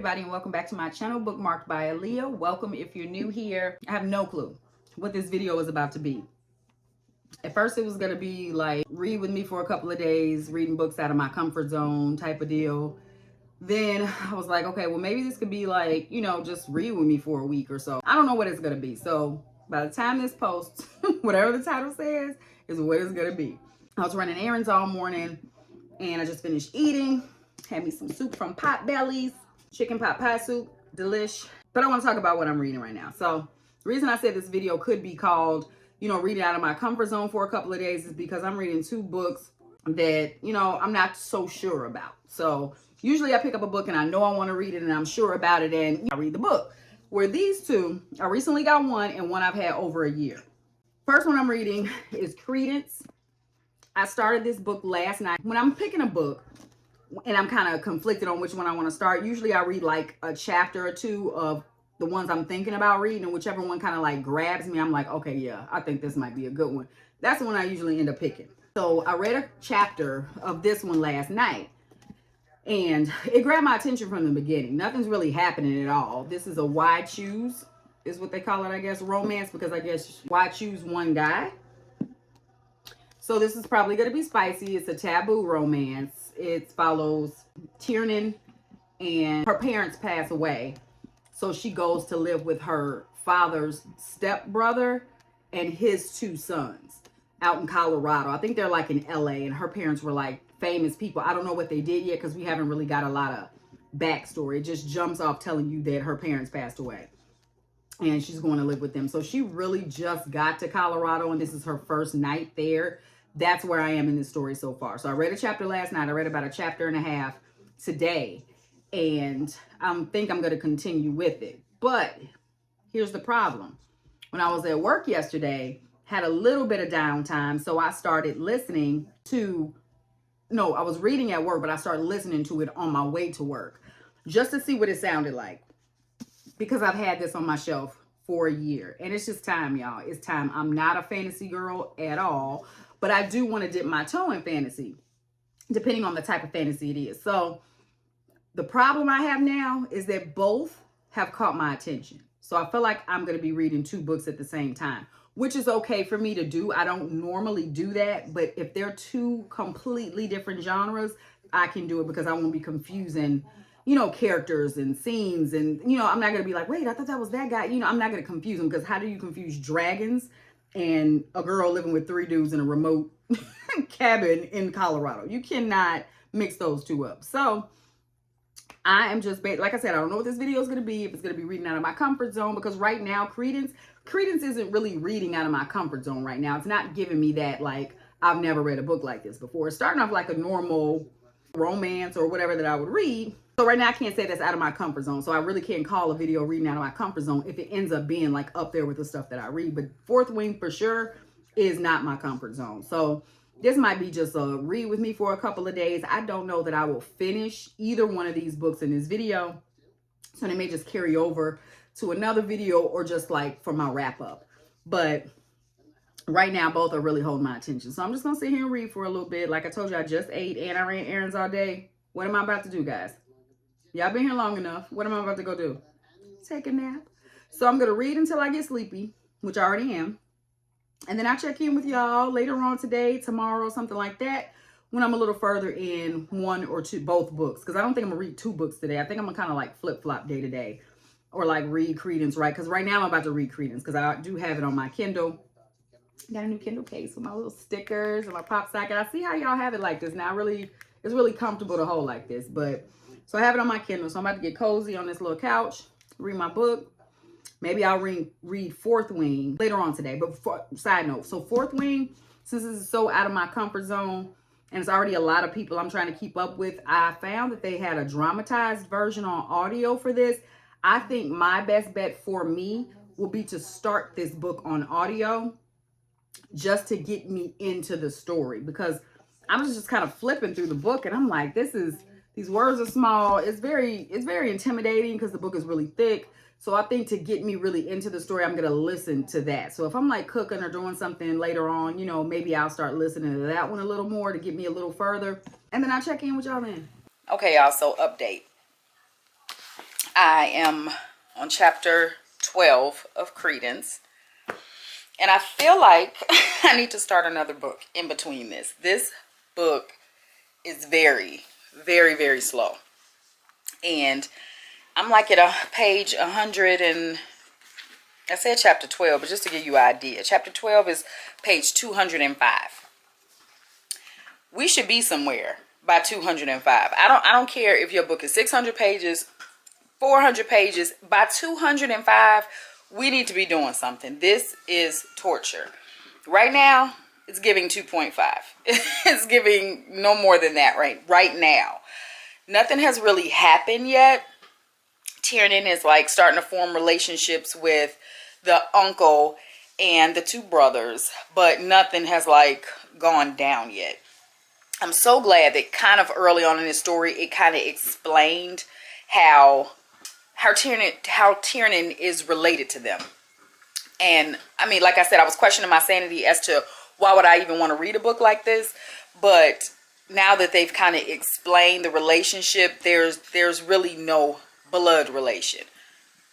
everybody, and welcome back to my channel, Bookmarked by Aaliyah. Welcome if you're new here. I have no clue what this video is about to be. At first it was going to be like read with me for a couple of days, reading books out of my comfort zone type of deal. Then I was like, okay, well maybe this could be like, you know, just read with me for a week or so. I don't know what it's going to be. So by the time this posts, whatever the title says is what it's going to be. I was running errands all morning and I just finished eating. Had me some soup from Potbelly's. Chicken pot pie soup, delish. But I want to talk about what I'm reading right now. So the reason I said this video could be called, you know, reading out of my comfort zone for a couple of days is because I'm reading two books that, you know, I'm not so sure about. So usually I pick up a book and I know I want to read it and I'm sure about it and I read the book. Where these two, I recently got one and one I've had over a year. First one I'm reading is Credence. I started this book last night. When I'm picking a book, and I'm kind of conflicted on which one I want to start. Usually I read like a chapter or two of the ones I'm thinking about reading, and whichever one kind of like grabs me, I'm like, okay, yeah, I think this might be a good one. That's the one I usually end up picking. So I read a chapter of this one last night, and it grabbed my attention from the beginning. Nothing's really happening at all. This is a why choose, is what they call it, I guess, romance, because I guess why choose one guy. So this is probably going to be spicy. It's a taboo romance. It follows Tiernan, and her parents pass away. So she goes to live with her father's stepbrother and his two sons out in Colorado. I think they're like in LA, and her parents were like famous people. I don't know what they did yet because we haven't really got a lot of backstory. It just jumps off telling you that her parents passed away and she's going to live with them. So she really just got to Colorado and this is her first night there. That's where I am in this story so far. So I read a chapter last night. I read about a chapter and a half today. And I think I'm going to continue with it. But here's the problem. When I was at work yesterday, had a little bit of downtime. So I started listening to, no, I was reading at work, but I started listening to it on my way to work. Just to see what it sounded like. Because I've had this on my shelf for a year. And it's just time, y'all. It's time. I'm not a fantasy girl at all. But I do want to dip my toe in fantasy, depending on the type of fantasy it is. So the problem I have now is that both have caught my attention. So I feel like I'm going to be reading two books at the same time, which is okay for me to do. I don't normally do that. But if they're two completely different genres, I can do it because I won't be confusing, you know, characters and scenes. And, you know, I'm not going to be like, wait, I thought that was that guy. You know, I'm not going to confuse them because how do you confuse dragons and a girl living with three dudes in a remote cabin in Colorado? You cannot mix those two up. So I am just, like I said, I don't know what this video is going to be, if it's going to be reading out of my comfort zone, because right now Credence isn't really reading out of my comfort zone right now. It's not giving me that, like, I've never read a book like this before. It's starting off like a normal romance or whatever that I would read. So right now I can't say that's out of my comfort zone. So I really can't call a video reading out of my comfort zone if it ends up being like up there with the stuff that I read. But Fourth Wing for sure is not my comfort zone. So this might be just a read with me for a couple of days. I don't know that I will finish either one of these books in this video. So they may just carry over to another video or just like for my wrap up. But right now, both are really holding my attention. So I'm just going to sit here and read for a little bit. Like I told you, I just ate and I ran errands all day. What am I about to do, guys? Y'all been here long enough. What am I about to go do? Take a nap. So I'm going to read until I get sleepy, which I already am. And then I'll check in with y'all later on today, tomorrow, something like that, when I'm a little further in one or two, both books. Because I don't think I'm going to read two books today. I think I'm going to kind of like flip-flop day to day. Or like read Credence, right? Because right now I'm about to read Credence because I do have it on my Kindle. Got a new Kindle case with my little stickers and my pop socket. I see how y'all have it like this. Now it's really comfortable to hold like this. But so I have it on my Kindle. So I'm about to get cozy on this little couch, read my book. Maybe I'll read Fourth Wing later on today. But side note, so Fourth Wing, since this is so out of my comfort zone and it's already a lot of people I'm trying to keep up with, I found that they had a dramatized version on audio for this. I think my best bet for me will be to start this book on audio just to get me into the story, because I was just kind of flipping through the book and I'm like, these words are small. It's very intimidating because the book is really thick. So I think to get me really into the story, I'm going to listen to that. So if I'm like cooking or doing something later on, you know, maybe I'll start listening to that one a little more to get me a little further. And then I'll check in with y'all then. Okay, y'all. So update. I am on chapter 12 of Credence. And I feel like I need to start another book in between this. This book is very, very, very slow. And I'm like at a page 100 and I said chapter 12, but just to give you an idea. Chapter 12 is page 205. We should be somewhere by 205. I don't care if your book is 600 pages, 400 pages. By 205, we need to be doing something. This is torture. Right now, it's giving 2.5. It's giving no more than that right now. Nothing has really happened yet. Tiernan is like starting to form relationships with the uncle and the two brothers, but nothing has like gone down yet. I'm so glad that kind of early on in this story, it kind of explained how Tiernan is related to them. And I mean, like I said, I was questioning my sanity as to why would I even want to read a book like this, but now that they've kind of explained the relationship, there's really no blood relation.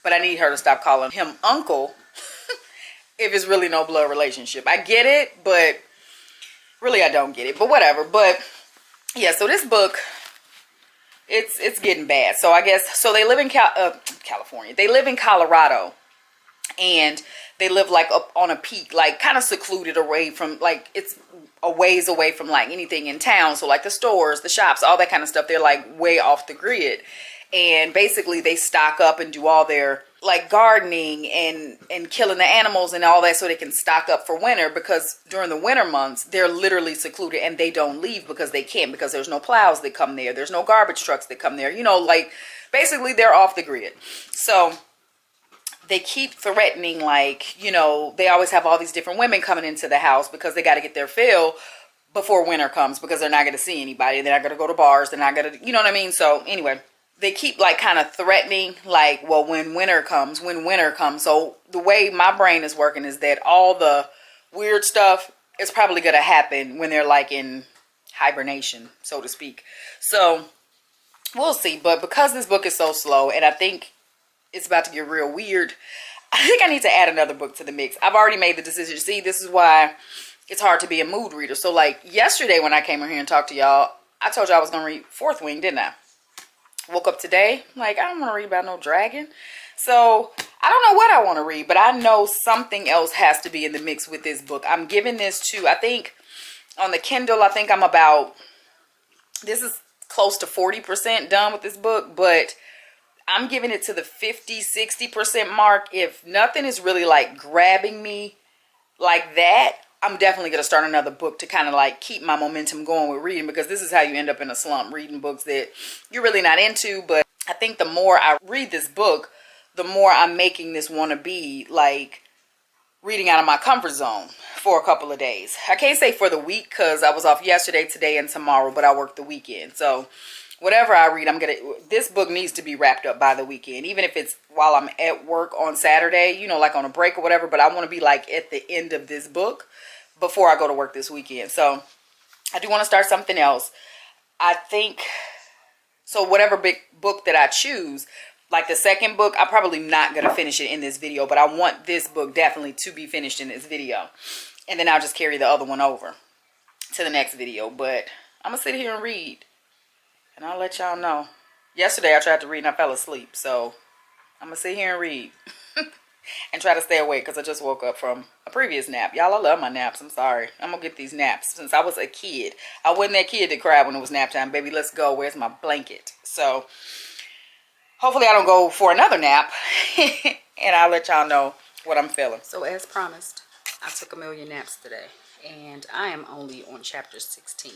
But I need her to stop calling him uncle if it's really no blood relationship. I get it, but really I don't get it. But whatever. But yeah, so this book, it's getting bad. So I guess, so they live in California. They live in Colorado. And they live like up on a peak, like kind of secluded away from, like it's a ways away from like anything in town. So like the stores, the shops, all that kind of stuff, they're like way off the grid. And basically they stock up and do all their like gardening and killing the animals and all that so they can stock up for winter, because during the winter months, they're literally secluded and they don't leave because they can't, because there's no plows that come there. There's no garbage trucks that come there. You know, like basically they're off the grid. So they keep threatening, like, you know, they always have all these different women coming into the house because they got to get their fill before winter comes, because they're not going to see anybody. They're not going to go to bars. They're not going to, you know what I mean? So anyway, they keep like kind of threatening, like, well, when winter comes. So the way my brain is working is that all the weird stuff is probably going to happen when they're like in hibernation, so to speak. So we'll see. But because this book is so slow, and I think it's about to get real weird, I think I need to add another book to the mix. I've already made the decision. See, this is why it's hard to be a mood reader. So like yesterday when I came in here and talked to y'all, I told y'all I was going to read Fourth Wing, didn't I? Woke up today, like, I don't want to read about no dragon. So I don't know what I want to read, but I know something else has to be in the mix with this book. I'm giving this to, I think on the Kindle, I think I'm about, this is close to 40% done with this book, but I'm giving it to the 50-60% mark. If nothing is really like grabbing me like that, I'm definitely going to start another book to kind of like keep my momentum going with reading, because this is how you end up in a slump, reading books that you're really not into. But I think the more I read this book, the more I'm making this want to be like reading out of my comfort zone for a couple of days. I can't say for the week because I was off yesterday, today, and tomorrow, but I worked the weekend. So whatever I read, this book needs to be wrapped up by the weekend, even if it's while I'm at work on Saturday, you know, like on a break or whatever. But I want to be like at the end of this book before I go to work this weekend. So I do want to start something else. I think, so whatever big book that I choose, like the second book, I'm probably not going to finish it in this video, but I want this book definitely to be finished in this video. And then I'll just carry the other one over to the next video. But I'm going to sit here and read, and I'll let y'all know. Yesterday I tried to read and I fell asleep, so I'm going to sit here and read and try to stay awake because I just woke up from a previous nap. Y'all, I love my naps. I'm sorry. I'm going to get these naps. Since I was a kid, I wasn't that kid that cried when it was nap time. Baby, let's go. Where's my blanket? So hopefully I don't go for another nap and I'll let y'all know what I'm feeling. So as promised, I took a million naps today, and I am only on chapter 16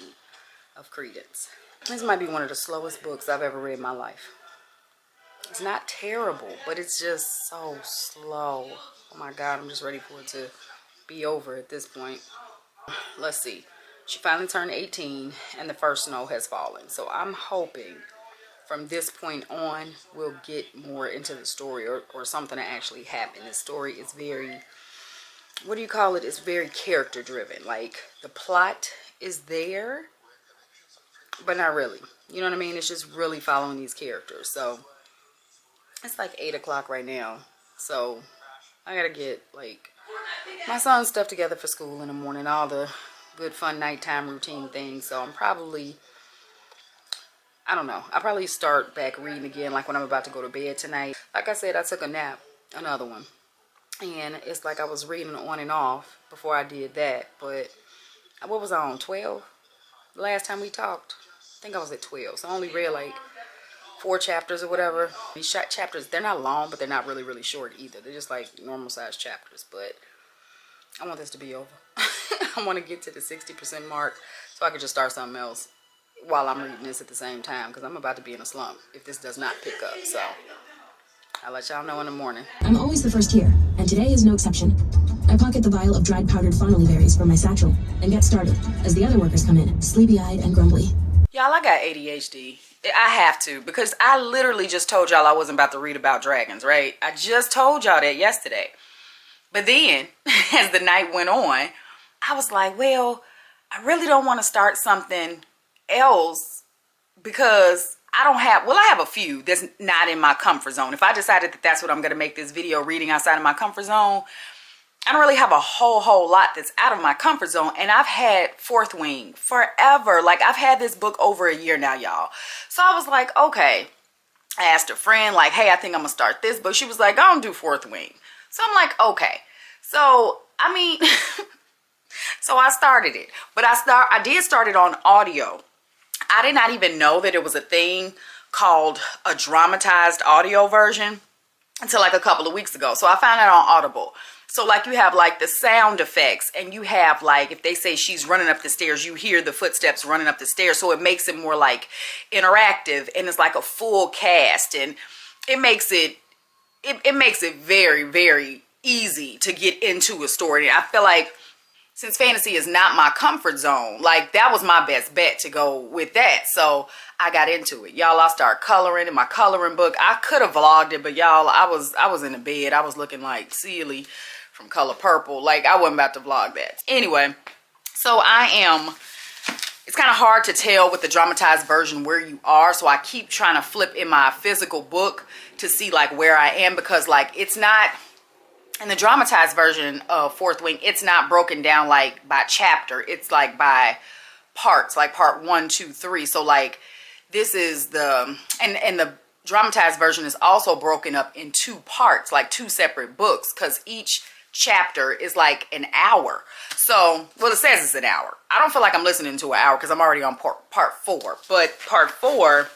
of Credence. This might be one of the slowest books I've ever read in my life. It's not terrible, but it's just so slow. Oh my God, I'm just ready for it to be over at this point. Let's see. She finally turned 18 and the first snow has fallen. So I'm hoping from this point on we'll get more into the story, or something to actually happen. The story is very, what do you call it? It's very character driven. Like the plot is there, but not really. You know what I mean? It's just really following these characters. So It's like 8 o'clock right now. So I gotta get like my son's stuff together for school in the morning, all the good fun nighttime routine things. So I'm probably, I don't know, I'll probably start back reading again like when I'm about to go to bed tonight. Like I said, I took a nap, another one. And it's like I was reading on and off before I did that. But what was I on, 12? The last time we talked? I think I was at 12. So I only read like 4 chapters or whatever. These chapters, they're not long, but they're not really, really short either. They're just like normal size chapters. But I want this to be over. I want to get to the 60% mark so I can just start something else while I'm reading this at the same time, because I'm about to be in a slump if this does not pick up. So I'll let y'all know in the morning. I'm always the first here, and today is no exception. I pocket the vial of dried powdered fonnelly berries from my satchel and get started as the other workers come in, sleepy-eyed and grumbly. Y'all, I got ADHD. I have to, because I literally just told y'all I wasn't about to read about dragons, right? I just told y'all that yesterday. But then, as the night went on, I was like, well, I really don't want to start something else because I don't have, well, I have a few that's not in my comfort zone. If I decided that that's what I'm going to make this video, reading outside of my comfort zone, I don't really have a whole lot that's out of my comfort zone. And I've had Fourth Wing forever. Like, I've had this book over a year now, y'all. So I was like, okay. I asked a friend, like, hey, I think I'm going to start this book. She was like, I don't do Fourth Wing. So I'm like, okay. So, I mean, so I started it. But I did start it on audio. I did not even know that it was a thing called a dramatized audio version until like a couple of weeks ago. So I found out on Audible. So like you have like the sound effects, and you have like, if they say she's running up the stairs, you hear the footsteps running up the stairs. So it makes it more like interactive, and it's like a full cast, and it makes it very, very easy to get into a story. And I feel like since fantasy is not my comfort zone, like that was my best bet to go with that. So I got into it. Y'all, I started coloring in my coloring book. I could have vlogged it, but y'all, I was in the bed. I was looking like Celie from Color Purple. Like, I wasn't about to vlog that. Anyway, so it's kind of hard to tell with the dramatized version where you are. So I keep trying to flip in my physical book to see like where I am, because like it's not, in the dramatized version of Fourth Wing, it's not broken down like by chapter. It's like by parts, like part 1, 2, 3. So like this is the, and the dramatized version is also broken up in 2 parts, like 2 separate books, because each chapter is like an hour. So, well, it says it's an hour. I don't feel like I'm listening to an hour because I'm already on part 4. But part 4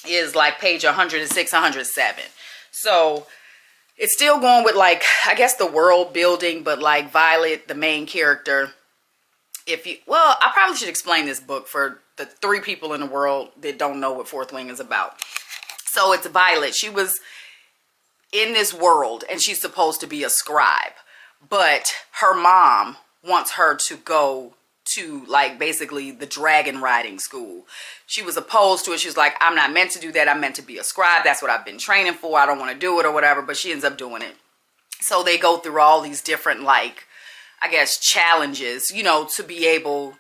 is like page 106, 107. So it's still going with like, I guess the world building, but like Violet, the main character. Well, I probably should explain this book for the 3 people in the world that don't know what Fourth Wing is about. So it's Violet. She was in this world and she's supposed to be a scribe, but her mom wants her to go to like basically the dragon riding school. She was opposed to it. She was like, I'm not meant to do that. I'm meant to be a scribe. That's what I've been training for. I don't want to do it or whatever, but she ends up doing it. So they go through all these different, like, I guess, challenges, you know, to be able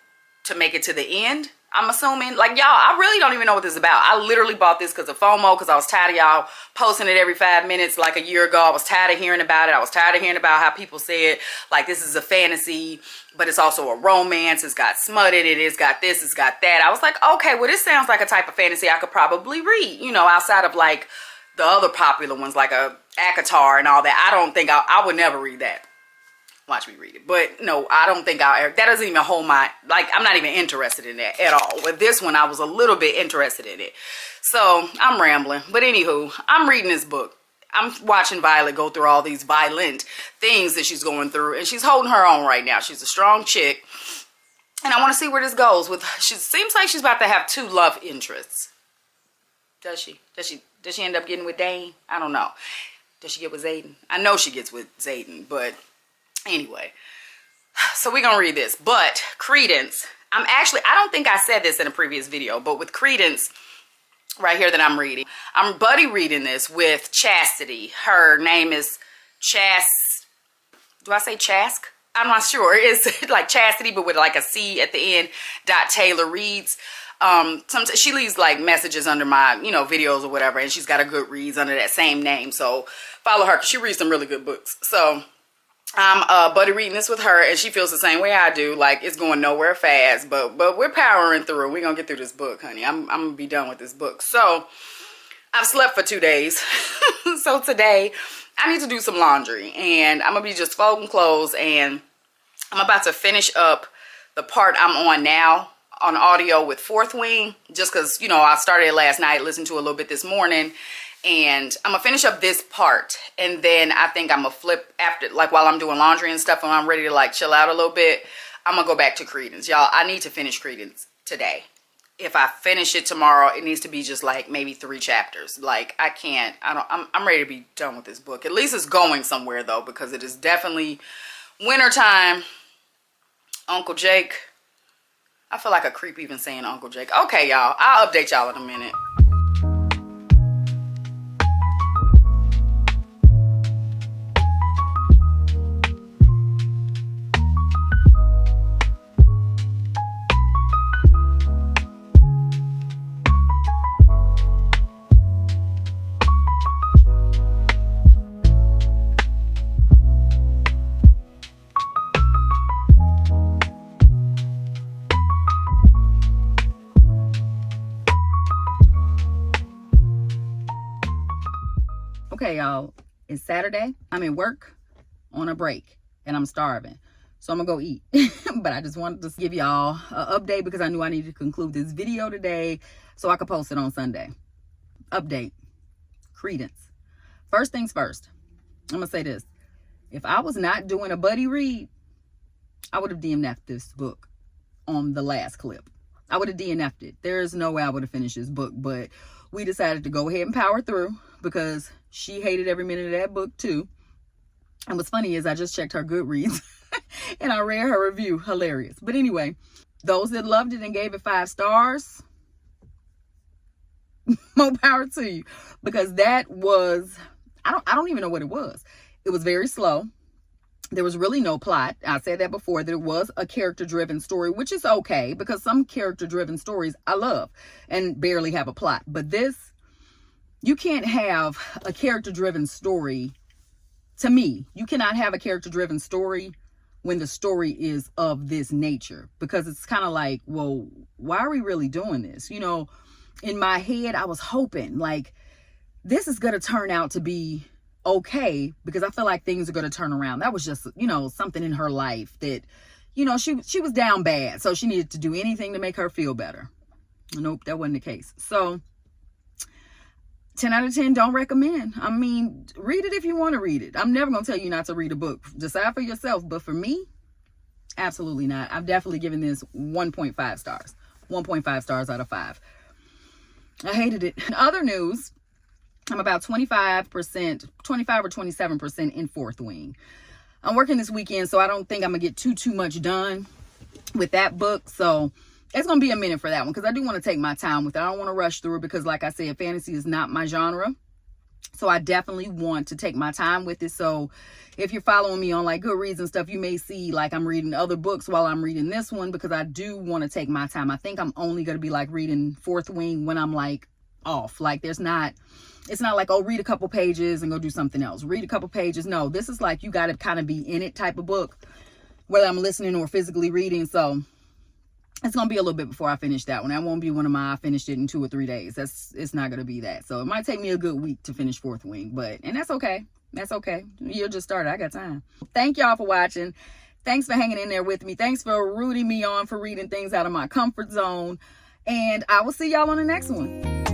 to make it to the end. I'm assuming, like, y'all, I really don't even know what this is about. I literally bought this because of FOMO, because I was tired of y'all posting it every 5 minutes. Like a year ago, I was tired of hearing about it. I was tired of hearing about how people said, like, this is a fantasy, but it's also a romance. It's got smutted. It's got this. It's got that. I was like, okay, well, this sounds like a type of fantasy I could probably read, you know, outside of, like, the other popular ones, like a ACOTAR and all that. I don't think I would never read that. Watch me read it. But no, I don't think I'll ever, that doesn't even hold my, like, I'm not even interested in that at all. With this one, I was a little bit interested in it. So I'm rambling. But anywho, I'm reading this book. I'm watching Violet go through all these violent things that she's going through. And she's holding her own right now. She's a strong chick. And I want to see where this goes. She seems like she's about to have 2 love interests. Does she? Does she end up getting with Dane? I don't know. Does she get with Zayden? I know she gets with Zayden, but anyway, so we're gonna read this. But Credence, I don't think I said this in a previous video, but with Credence right here that I'm reading, I'm buddy reading this with Chastity. Her name is do I say Chask? I'm not sure. It's like Chastity, but with like a C at the end. Taylor Reads. Sometimes she leaves like messages under my, you know, videos or whatever, and she's got a Goodreads under that same name. So follow her, because she reads some really good books. So I'm buddy reading this with her, and she feels the same way I do. Like, it's going nowhere fast, but we're powering through. We're gonna get through this book, honey. I'm gonna be done with this book. So I've slept for 2 days. So today I need to do some laundry, and I'm gonna be just folding clothes, and I'm about to finish up the part I'm on now on audio with Fourth Wing, just because, you know, I started it last night, listened to a little bit this morning, and I'm gonna finish up this part, and then I think I'm gonna flip after, like while I'm doing laundry and stuff, and I'm ready to like chill out a little bit, I'm gonna go back to Credence. Y'all, I need to finish Credence today. If I finish it tomorrow, it needs to be just like maybe 3 chapters. Like, I'm ready to be done with this book. At least it's going somewhere though, because it is definitely wintertime. Uncle Jake. I feel like a creep even saying Uncle Jake. Okay, y'all. I'll update y'all in a minute. Okay, y'all, it's Saturday. I'm at work on a break, and I'm starving. So I'm gonna go eat. But I just wanted to give y'all an update because I knew I needed to conclude this video today so I could post it on Sunday. Update. Credence. First things first, I'm gonna say this. If I was not doing a buddy read, I would have DNF'd this book on the last clip. I would have DNF'd it. There's no way I would have finished this book, but we decided to go ahead and power through because she hated every minute of that book too. And what's funny is I just checked her Goodreads and I read her review. Hilarious. But anyway, those that loved it and gave it 5 stars, more power to you, because that was, I don't even know what it was. It was very slow. There was really no plot. I said that before, that it was a character-driven story, which is okay because some character-driven stories I love and barely have a plot. But this, you can't have a character-driven story. To me, you cannot have a character-driven story when the story is of this nature, because it's kind of like, well, why are we really doing this? You know, in my head, I was hoping like this is going to turn out to be okay, because I feel like things are going to turn around. That was just, you know, something in her life that, you know, she was down bad, so she needed to do anything to make her feel better. Nope, that wasn't the case. So 10 out of 10, don't recommend. I mean, read it if you want to read it. I'm never going to tell you not to read a book. Decide for yourself. But for me, absolutely not. I've definitely given this 1.5 stars. 1.5 stars out of 5. I hated it. In other news, I'm about 25 or 27% in Fourth Wing. I'm working this weekend, so I don't think I'm going to get too much done with that book. So it's going to be a minute for that one, because I do want to take my time with it. I don't want to rush through it because, like I said, fantasy is not my genre. So I definitely want to take my time with it. So if you're following me on like Goodreads and stuff, you may see like I'm reading other books while I'm reading this one, because I do want to take my time. I think I'm only going to be like reading Fourth Wing when I'm like off. Like it's not like, oh, read a couple pages and go do something else. Read a couple pages. No, this is like you got to kind of be in it type of book, whether I'm listening or physically reading. So it's going to be a little bit before I finish that one. That won't be one of my, I finished it in 2 or 3 days. It's not going to be that. So it might take me a good week to finish Fourth Wing, and that's okay. That's okay. You'll just start. I got time. Thank y'all for watching. Thanks for hanging in there with me. Thanks for rooting me on for reading things out of my comfort zone. And I will see y'all on the next one.